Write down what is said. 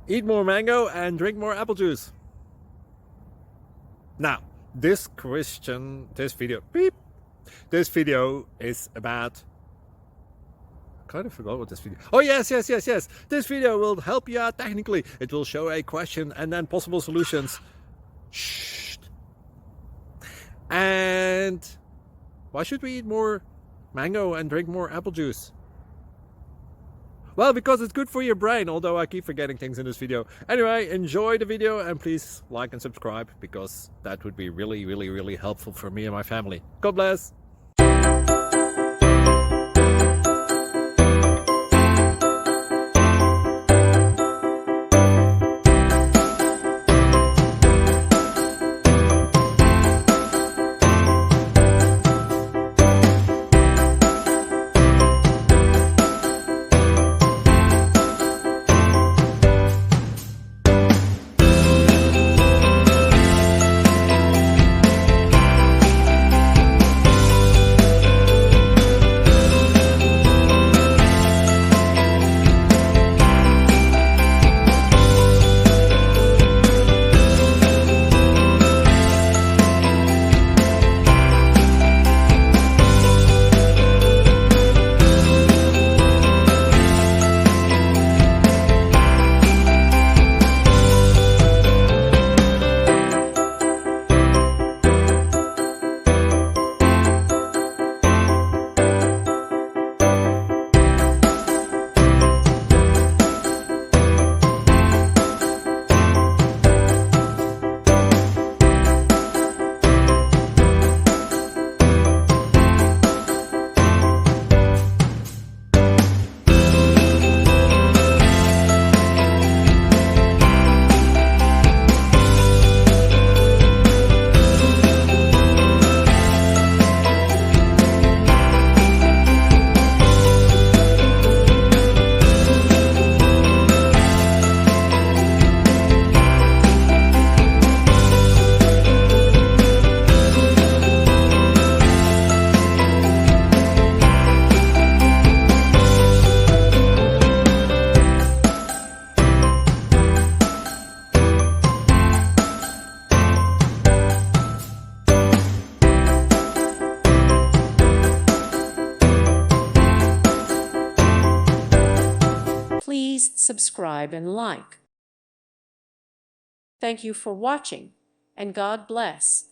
Eat more mango and drink more apple juice. Now, this video is about... I kind of forgot what this video... Oh, yes. This video will help you out technically. It will show a question and then possible solutions. Shh. And why should we eat more mango and drink more apple juice? Well, because it's good for your brain, although I keep forgetting things in this video. Anyway, enjoy the video and please like and subscribe, because that would be really helpful for me and my family. God bless! Please subscribe and like. Thank you for watching, and God bless.